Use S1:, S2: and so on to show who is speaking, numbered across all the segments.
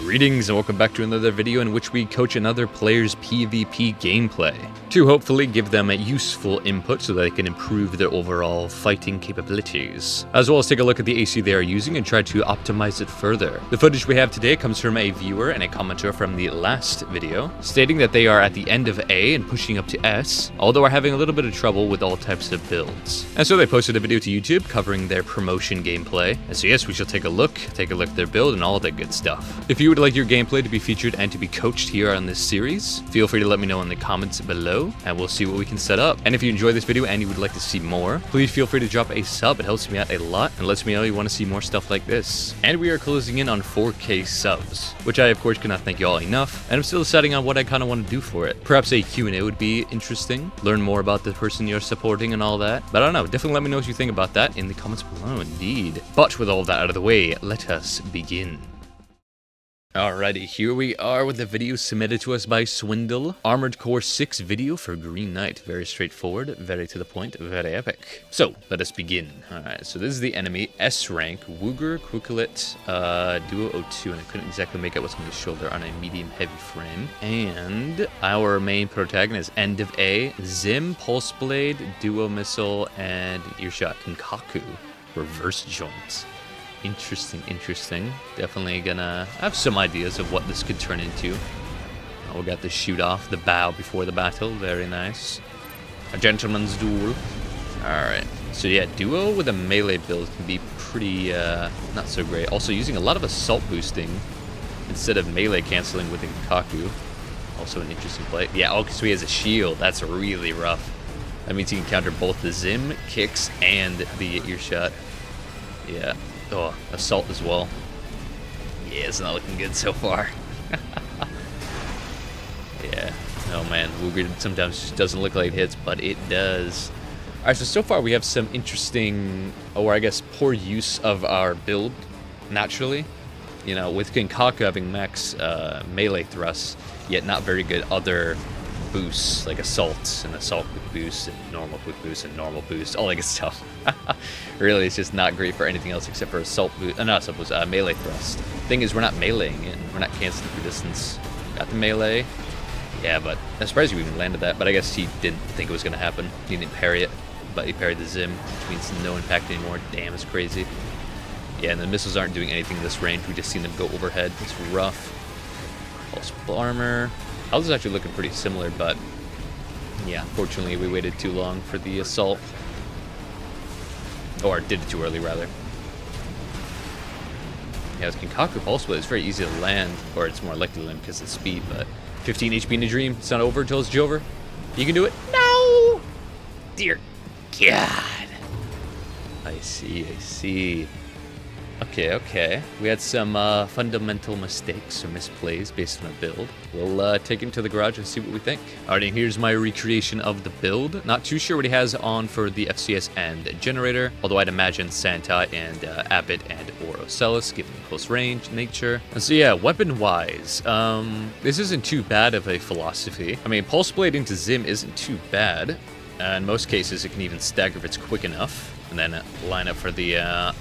S1: Greetings and welcome back to another video in which we coach another player's PvP gameplay to hopefully give them a useful input so that they can improve their overall fighting capabilities, as well as take a look at the AC they are using and try to optimize it further. The footage we have today comes from a viewer and a commenter from the last video, stating that they are at the end of A and pushing up to S, although are having a little bit of trouble with all types of builds. And so they posted a video to YouTube covering their promotion gameplay, and so yes, we shall take a look at their build and all that good stuff. If you would like your gameplay to be featured and to be coached here on this series, feel free to let me know in the comments below, and we'll see what we can set up. And if you enjoy this video and you would like to see more, please feel free to drop a sub. It helps me out a lot and lets me know you want to see more stuff like this. And we are closing in on 4K subs, which I of course cannot thank you all enough, and I'm still deciding on what I kind of want to do for it. Perhaps a Q&A would be interesting, learn more about the person you're supporting and all that, but I don't know, definitely let me know what you think about that in the comments below indeed. But with all of that out of the way, let us begin. Alrighty, here we are with the video submitted to us by Swindle. Armored Core 6 video for Green Knight. Very straightforward, very to the point, very epic. So, let us begin. Alright, so this is the enemy. S rank, Wooger, Quicklet, Duo 02, and I couldn't exactly make out what's on his shoulder on a medium heavy frame. And our main protagonist, End of A, Zim, Pulse Blade, Duo Missile, and Earshot Kinkaku. Reverse joints. Interesting. Definitely gonna have some ideas of what this could turn into. Oh, we got the shoot off, the bow before the battle. Very nice. A gentleman's duel. Alright. So yeah, Duo with a melee build can be pretty, not so great. Also using a lot of assault boosting instead of melee canceling with the Kinkaku. Also an interesting play. Yeah, oh, so he has a shield. That's really rough. That means he can counter both the Zim kicks and the Earshot. Yeah. Oh, assault as well. Yeah, it's not looking good so far. Yeah. Oh man, Wooger sometimes just doesn't look like it hits, but it does. Alright, so far we have some interesting, or I guess poor use of our build, naturally. You know, with Kinkaku having max melee thrusts, yet not very good other boosts, like assault and assault quick boost and normal quick boost and normal boost, all that good stuff. Really, it's just not great for anything else except for assault boost, not assault boost, melee thrust. Thing is, we're not meleeing it, we're not canceling for distance. Got the melee, yeah, but I'm surprised you even landed that, but I guess he didn't think it was going to happen. He didn't parry it, but he parried the Zim, which means no impact anymore. Damn, it's crazy. Yeah, and the missiles aren't doing anything this range, we just seen them go overhead. It's rough. Pulse armor. Health is actually looking pretty similar, but yeah, unfortunately we waited too long for the assault. Or did it too early, rather. Yeah, with Kinkaku Pulse Blade, it's very easy to land, or it's more likely to land because of speed, but 15 HP in a dream, it's not over until it's Jover. You can do it. No! Dear God. I see. Okay. We had some fundamental mistakes or misplays based on a build. We'll take him to the garage and see what we think. Alright, here's my recreation of the build. Not too sure what he has on for the FCS and generator, although I'd imagine Santa and Abbott and or Ocellus, given the close range nature. And so yeah, weapon-wise, this isn't too bad of a philosophy. I mean, Pulse Blade into Zim isn't too bad. In most cases, it can even stagger if it's quick enough, and then line up for the,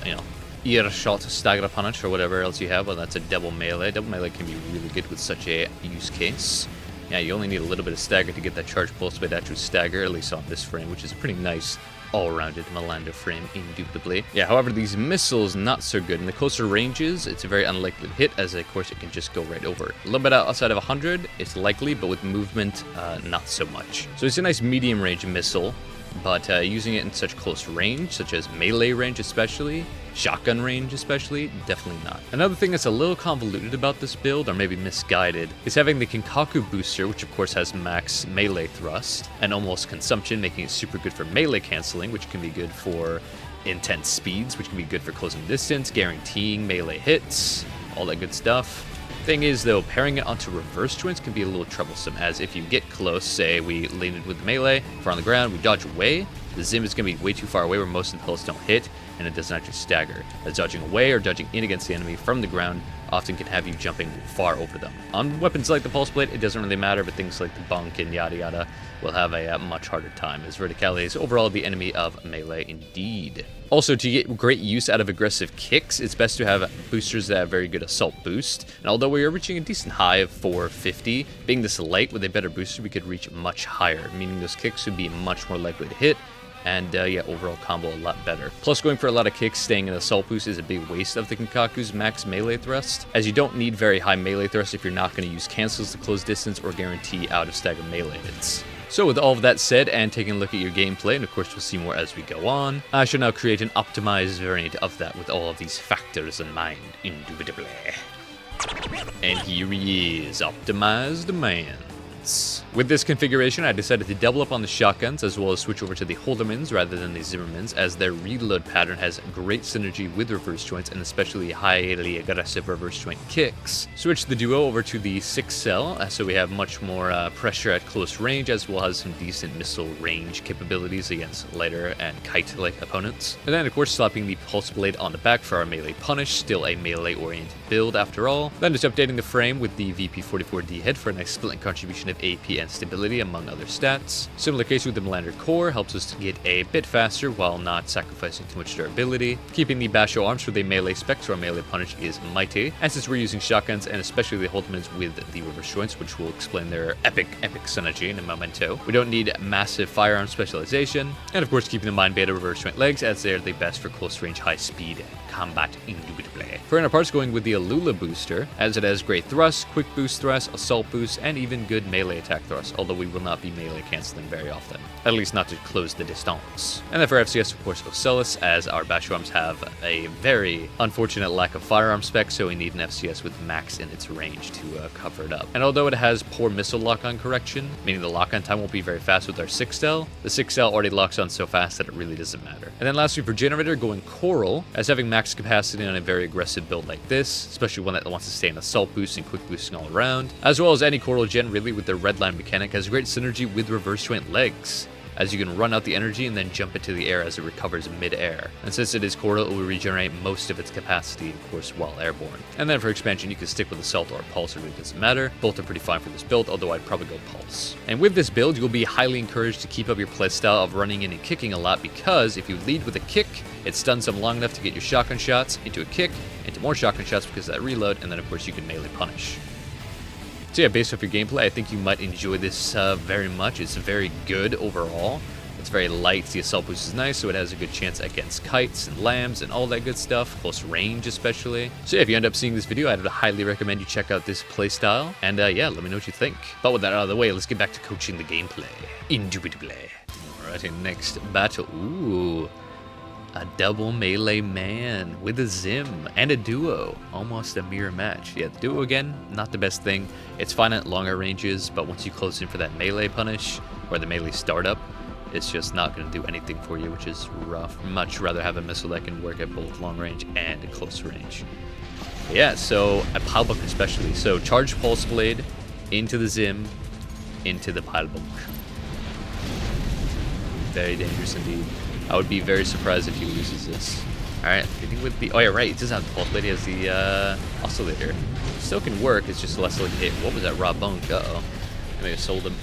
S1: Earshot, stagger punch, or whatever else you have. Well, that's a double melee. Double melee can be really good with such a use case. Yeah, you only need a little bit of stagger to get that charge pulse blade actual stagger, at least on this frame, which is a pretty nice all-rounded Melanda frame, indubitably. Yeah, however, these missiles, not so good. In the closer ranges, it's a very unlikely to hit, as of course it can just go right over. A little bit outside of 100, it's likely, but with movement, not so much. So it's a nice medium range missile, but using it in such close range, such as melee range especially, shotgun range especially, definitely not. Another thing that's a little convoluted about this build, or maybe misguided, is having the Kinkaku booster, which of course has max melee thrust and almost consumption, making it super good for melee canceling, which can be good for intense speeds, which can be good for closing distance, guaranteeing melee hits, all that good stuff. Thing is, though, pairing it onto reverse joints can be a little troublesome, as if you get close, say we landed with the melee, if we're on the ground, we dodge away, the Zim is going to be way too far away where most of the bullets don't hit, and it doesn't actually stagger, as dodging away or dodging in against the enemy from the ground often can have you jumping far over them. On weapons like the Pulse Blade, it doesn't really matter, but things like the Bunk and yada yada will have a much harder time, as Verticality is overall the enemy of melee indeed. Also, to get great use out of aggressive kicks, it's best to have boosters that have very good assault boost. And although we are reaching a decent high of 450, being this light with a better booster, we could reach much higher, meaning those kicks would be much more likely to hit, and yeah, overall combo a lot better. Plus, going for a lot of kicks, staying in assault boost is a big waste of the Kinkaku's max melee thrust, as you don't need very high melee thrust if you're not going to use cancels to close distance or guarantee out of stagger melee hits. So with all of that said, and taking a look at your gameplay, and of course we'll see more as we go on, I shall now create an optimized variant of that with all of these factors in mind, indubitably. And here he is, optimized man. With this configuration, I decided to double up on the shotguns as well as switch over to the Holdermans rather than the Zimmermans, as their reload pattern has great synergy with reverse joints and especially highly aggressive reverse joint kicks. Switch the duo over to the 6-cell, so we have much more pressure at close range, as well as some decent missile range capabilities against lighter and kite-like opponents. And then of course slapping the Pulse Blade on the back for our melee punish, still a melee-oriented build after all. Then just updating the frame with the VP44D head for a nice split contribution of AP and stability among other stats. Similar case with the Melander core, helps us to get a bit faster while not sacrificing too much durability. Keeping the Basho arms with a melee spec, so our melee punish is mighty. And since we're using shotguns and especially the Holdermans with the reverse joints, which will explain their epic synergy in a momento, we don't need massive firearm specialization. And of course keeping in mind beta reverse joint legs, as they're the best for close range high speed combat indubitably. For inner parts, going with the Alula booster, as it has great thrust, quick boost thrust, assault boost, and even good melee attack thrust, although we will not be melee canceling very often, at least not to close the distance. And then for FCS, of course, Ocellus, as our Basho arms have a very unfortunate lack of firearm spec, so we need an FCS with max in its range to cover it up. And although it has poor missile lock-on correction, meaning the lock-on time won't be very fast with our 6-cell, the 6-cell already locks on so fast that it really doesn't matter. And then lastly for Generator, going Coral, as having max capacity on a very aggressive build like this, especially one that wants to stay in assault boost and quick boosting all around, as well as any Coral gen really with their red line mechanic, has great synergy with reverse joint legs, as you can run out the energy and then jump into the air as it recovers mid-air. And since it is Coral, it will regenerate most of its capacity, of course, while airborne. And then for expansion, you can stick with Assault or Pulse, it really doesn't matter. Both are pretty fine for this build, although I'd probably go Pulse. And with this build, you'll be highly encouraged to keep up your playstyle of running in and kicking a lot, because if you lead with a kick, it stuns them long enough to get your shotgun shots into a kick, into more shotgun shots because of that reload, and then of course you can melee punish. So yeah, based off your gameplay, I think you might enjoy this very much. It's very good overall. It's very light. The assault boost is nice, so it has a good chance against kites and lambs and all that good stuff, close range especially. So yeah, if you end up seeing this video, I'd highly recommend you check out this playstyle. And yeah, let me know what you think. But with that out of the way, let's get back to coaching the gameplay. Indubitably. Alrighty, next battle. Ooh. A double melee man with a Zim and a duo. Almost a mirror match. Yeah, the duo again, not the best thing. It's fine at longer ranges, but once you close in for that melee punish or the melee startup, it's just not going to do anything for you, which is rough. Much rather have a missile that can work at both long range and close range. Yeah, so at Pilebunk especially. So charge Pulse Blade into the Zim, into the Pilebunk. Very dangerous indeed. I would be very surprised if he loses this. Alright, getting with the... Oh yeah, right, it does have the Pulse Blade. He has the Oscillator. Still can work, it's just less likely to hit. What was that, Raw Bunk? Uh-oh. I may have sold him.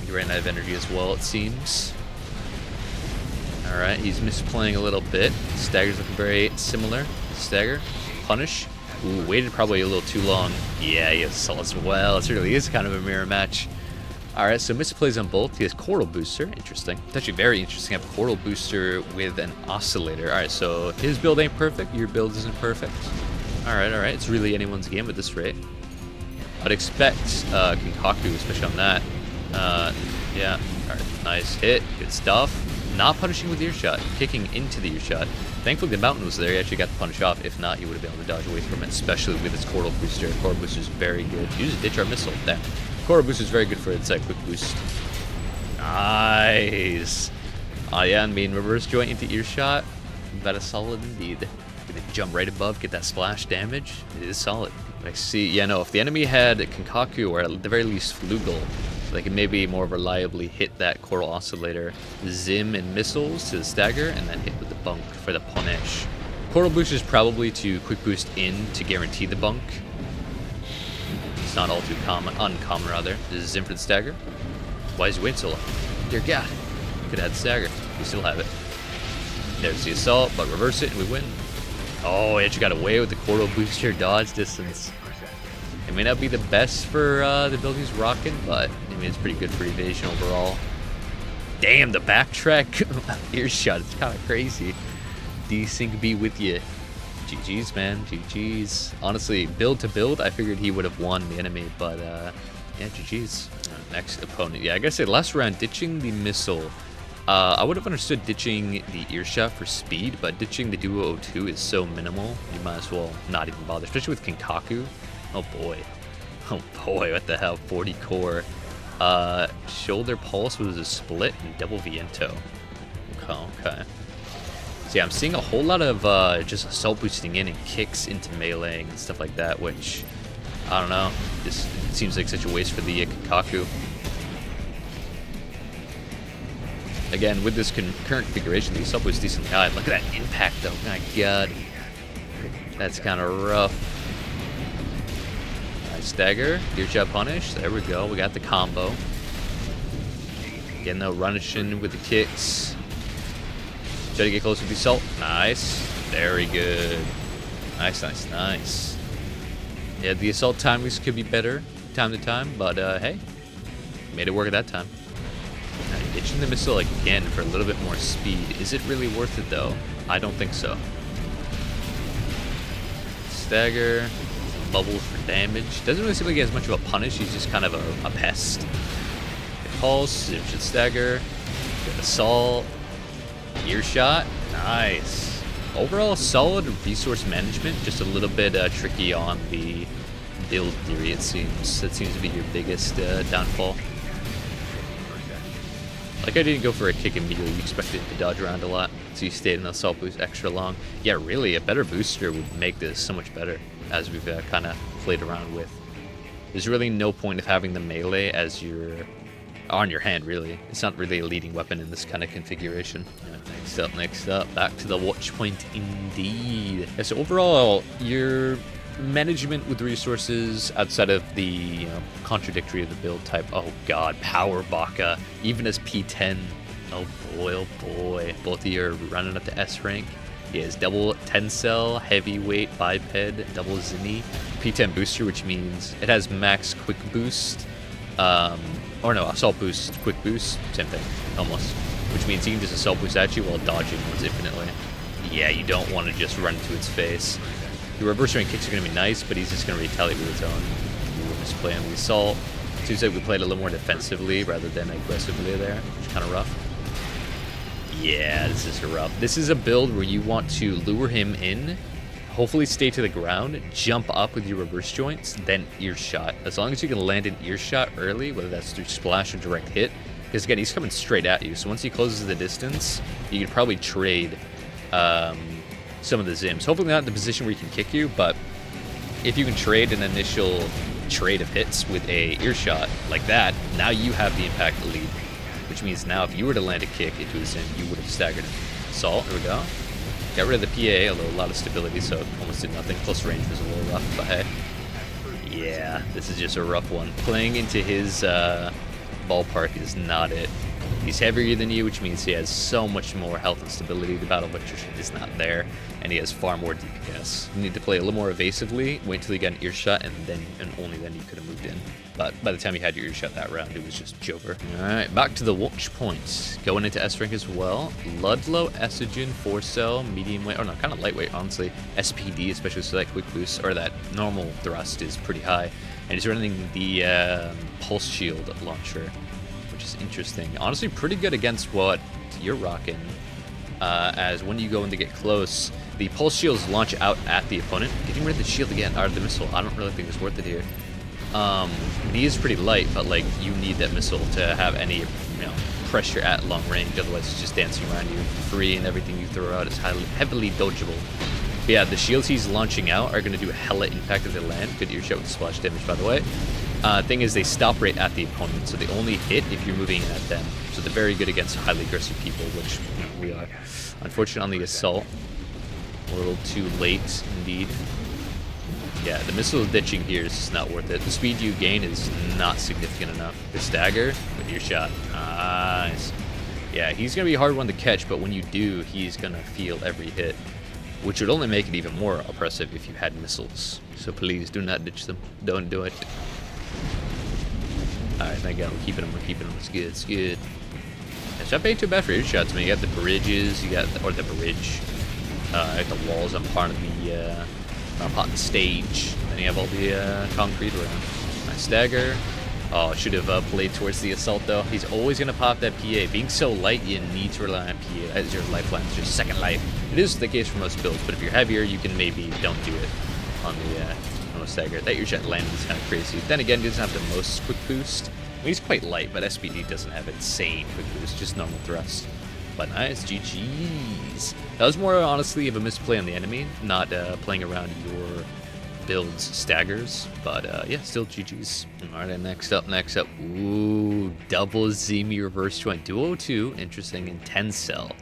S1: He ran out of energy as well, it seems. Alright, he's misplaying a little bit. Stagger's looking very similar. Stagger. Punish. Ooh, waited probably a little too long. Yeah, he has Assault as well. It really is kind of a mirror match. Alright, so misplays on both. He has Coral Booster. Interesting. It's actually very interesting to have Coral Booster with an Oscillator. Alright, so his build ain't perfect. Your build isn't perfect. Alright. It's really anyone's game at this rate. I'd expect Kinkaku, especially on that. Yeah. Alright, nice hit. Good stuff. Not punishing with earshot. Kicking into the earshot. Thankfully, the mountain was there. He actually got the punish off. If not, he would have been able to dodge away from it, especially with his Coral Booster. Coral Booster is very good. Use a Ditch Our Missile. Damn. Coral Boost is very good for its quick boost. Nice. Oh yeah, I mean, reverse joint into earshot. That is solid indeed. Gonna jump right above, get that splash damage. It is solid. I see. Yeah, no, if the enemy had Kinkaku or at the very least Flugel, they can maybe more reliably hit that Coral Oscillator, Zim and missiles to the stagger, and then hit with the bunk for the punish. Portal boost is probably to quick boost in to guarantee the bunk. It's not all too uncommon rather. This is in for the stagger. Why is he waiting so long? Dear God. Could have had the stagger. We still have it. There's the assault, but reverse it and we win. Oh, he actually got away with the Portal booster dodge distance. It may not be the best for the build he's rocking, but I mean it's pretty good for evasion overall. Damn, the backtrack earshot, it's kind of crazy. Desync be with you. GG's, man, GG's. Honestly, build to build, I figured he would have won the enemy, but yeah, GG's. Next opponent, yeah, I gotta say, last round, ditching the missile. I would have understood ditching the earshot for speed, but ditching the Duo 02 is so minimal, you might as well not even bother, especially with Kinkaku. Oh boy, what the hell, 40 core. Shoulder pulse was a split and double Viento. Okay. So yeah, I'm seeing a whole lot of just assault boosting in and kicks into meleeing and stuff like that, which, I don't know, just seems like such a waste for the Kinkaku. Again, with this current configuration, the assault boost is decently high. Look at that impact though, my god. That's kind of rough. Stagger, earshot punish, there we go, we got the combo. Getting the running with the kicks. Try to get close with the assault, nice, very good. Nice. Yeah, the assault timings could be better time to time, but hey, made it work at that time. Ditching the missile again for a little bit more speed. Is it really worth it though? I don't think so. Stagger. Bubbles for damage. Doesn't really seem like he has much of a punish. He's just kind of a pest. Good pulse. Should stagger. Good assault. Earshot. Nice. Overall, solid resource management. Just a little bit tricky on the build theory, it seems. That seems to be your biggest downfall. Like I didn't go for a kick immediately. You expected to dodge around a lot, so you stayed in the assault boost extra long. Yeah, really, a better booster would make this so much better, as we've kind of played around with. There's really no point of having the melee as on your hand, really. It's not really a leading weapon in this kind of configuration. Next up, back to the watch point indeed. Yeah, so overall, your management with resources outside of the contradictory of the build type. Oh god, Power Baka, even as P10. Oh boy. Both of you are running up to S rank. He has double Tencel, heavyweight, biped, double Zinni, P10 booster, which means it has max quick boost, or no, assault boost, quick boost, same thing, almost. Which means he can just assault boost at you while dodging once infinitely. Yeah, you don't want to just run into its face. Your reverse range kicks are going to be nice, but he's just going to retaliate with his own. We're just playing the assault. Seems like we played a little more defensively rather than aggressively there, which is kind of rough. Yeah, this is rough. This is a build where you want to lure him in, hopefully stay to the ground, jump up with your reverse joints, then earshot. As long as you can land an earshot early, whether that's through splash or direct hit, because again, he's coming straight at you. So once he closes the distance, you can probably trade some of the Zims. Hopefully not in the position where he can kick you, but if you can trade an initial trade of hits with a earshot like that, now you have the impact lead. Which means now if you were to land a kick into a Zim, you would have staggered him. Assault, here we go. Got rid of the PA, although a lot of stability, so it almost did nothing. Plus range was a little rough, but hey. Yeah, this is just a rough one. Playing into his ballpark is not it. He's heavier than you, which means he has so much more health and stability. The battle electrician is not there, and he has far more DPS. You need to play a little more evasively, wait till you get an earshot, and only then you could have moved in. But by the time you had your earshot that round, it was just Jover. Alright, back to the watch points. Going into S rank as well. Ludlow, Estrogen, 4-cell, medium weight, or no, kind of lightweight, honestly. SPD, especially so that quick boost, or that normal thrust is pretty high. And he's running the Pulse Shield launcher, which is interesting. Honestly, pretty good against what you're rocking. As when you go in to get close, the Pulse Shields launch out at the opponent. Getting rid of the shield again, or the missile, I don't really think it's worth it here. He is pretty light, but like you need that missile to have any pressure at long range. Otherwise, it's just dancing around you free, and everything you throw out is heavily dodgeable. But yeah, the shields he's launching out are going to do hella impact if they land. Good earshot with splash damage, by the way. Thing is, they stop right at the opponent, so they only hit if you're moving at them. So they're very good against highly aggressive people, which we are. Unfortunate on the assault. A little too late, indeed. Yeah, the missile ditching here is just not worth it. The speed you gain is not significant enough. The stagger with your shot. Nice. Yeah, he's going to be a hard one to catch, but when you do, he's going to feel every hit, which would only make it even more oppressive if you had missiles. So please do not ditch them. Don't do it. Alright, thank God we're keeping them. It's good. It's good. It's not being too bad for earshots, man. You got the bridges, or the bridge. The walls on part of the stage. Then you have all the concrete around. Nice stagger. Oh, should have played towards the assault though. He's always gonna pop that PA. Being so light, you need to rely on PA as your lifeline, as your second life. It is the case for most builds, but if you're heavier, you can maybe don't do it on the stagger. That earshot landing is kind of crazy. Then again, he doesn't have the most quick boost. Well, he's quite light, but SPD doesn't have insane quick boost, just normal thrust. But nice, GG's. That was more honestly of a misplay on the enemy, not playing around your build's staggers. But yeah, still GG's. Alright, next up. Ooh, double Zemi reverse joint. Duo 2, interesting, in 10 cell.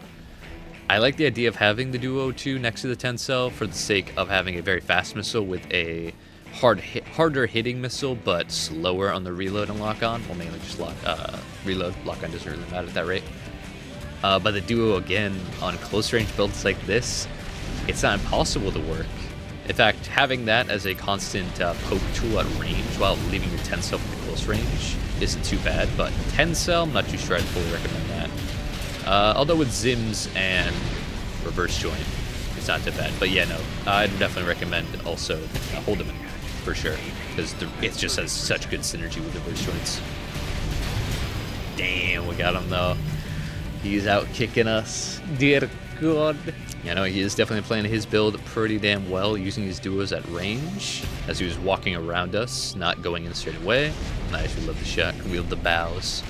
S1: I like the idea of having the Duo 2 next to the 10 cell for the sake of having a very fast missile with a harder hitting missile, but slower on the reload and lock on. Well, mainly just reload. Lock on doesn't really matter at that rate. But the Duo, again, on close range builds like this, it's not impossible to work. In fact, having that as a constant poke tool at range while leaving your 10 cell for the close range isn't too bad, but 10 cell, I'm not too sure I'd fully recommend that. Although with Zims and reverse joint, it's not too bad. But yeah, no, I'd definitely recommend also hold them in for sure, because it just has such good synergy with reverse joints. Damn, we got him though. He's out kicking us. Dear God. Yeah, no, he is definitely playing his build pretty damn well, using his duos at range as he was walking around us, not going in straight away. Nice, we love the shot. Wield the bows.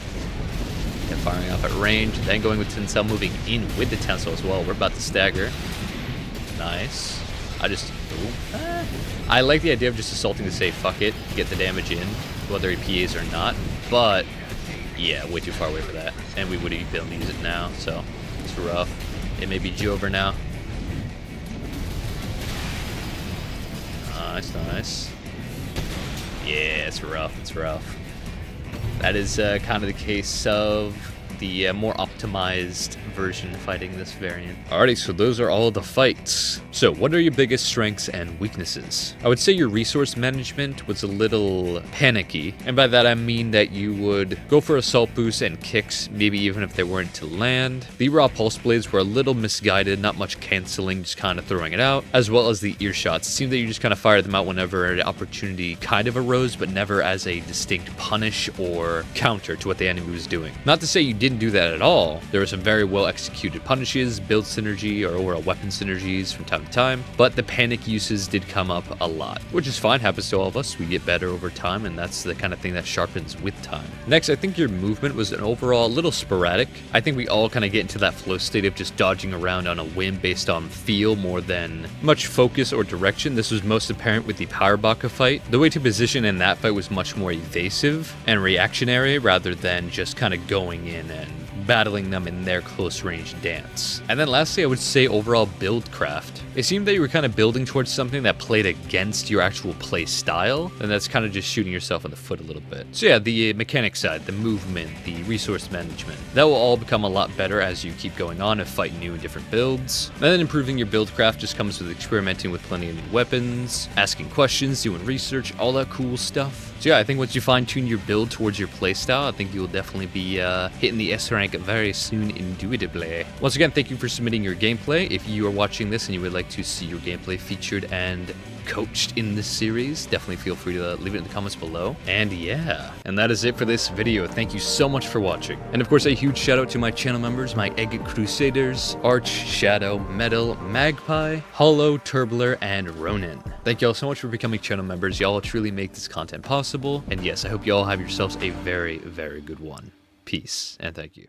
S1: And firing off at range, then going with 10 cell, moving in with the 10 cell as well. We're about to stagger. Nice. I like the idea of just assaulting to say fuck it, get the damage in, whether he PAs or not, but yeah, way too far away for that. And we would be able to use it now, so it's rough. It may be G over now. Nice. Yeah, it's rough. That is kind of the case of the more optimized version fighting this variant. Alrighty, so those are all the fights. So what are your biggest strengths and weaknesses? I would say your resource management was a little panicky, and by that I mean that you would go for assault boosts and kicks, maybe even if they weren't to land. The raw pulse blades were a little misguided, not much canceling, just kind of throwing it out, as well as the earshots. It seemed that you just kind of fired them out whenever an opportunity kind of arose, but never as a distinct punish or counter to what the enemy was doing. Not to say you didn't do that at all. There were some very well executed punishes, build synergy, or overall weapon synergies from time to time, but the panic uses did come up a lot, which is fine, happens to all of us. We get better over time, and that's the kind of thing that sharpens with time. Next, I think your movement was an overall a little sporadic. I think we all kind of get into that flow state of just dodging around on a whim based on feel more than much focus or direction. This was most apparent with the Power Baka fight. The way to position in that fight was much more evasive and reactionary rather than just kind of going in and battling them in their close range dance. And then lastly, I would say overall build craft. It seemed that you were kind of building towards something that played against your actual play style, and that's kind of just shooting yourself in the foot a little bit. So yeah, the mechanic side, the movement, the resource management, that will all become a lot better as you keep going on and fight new and different builds. And then improving your build craft just comes with experimenting with plenty of new weapons, asking questions, doing research, all that cool stuff. So yeah, I think once you fine-tune your build towards your playstyle, I think you'll definitely be hitting the S rank very soon, indubitably. Once again, thank you for submitting your gameplay. If you are watching this and you would like to see your gameplay featured and coached in this series, definitely feel free to leave it in the comments below. And yeah, and that is it for this video. Thank you so much for watching. And of course, a huge shout out to my channel members, my Egg Crusaders, Arch, Shadow, Metal, Magpie, Hollow, Turbler, and Ronin. Thank you all so much for becoming channel members. Y'all truly make this content possible. And yes, I hope you all have yourselves a very, very good one. Peace, and thank you.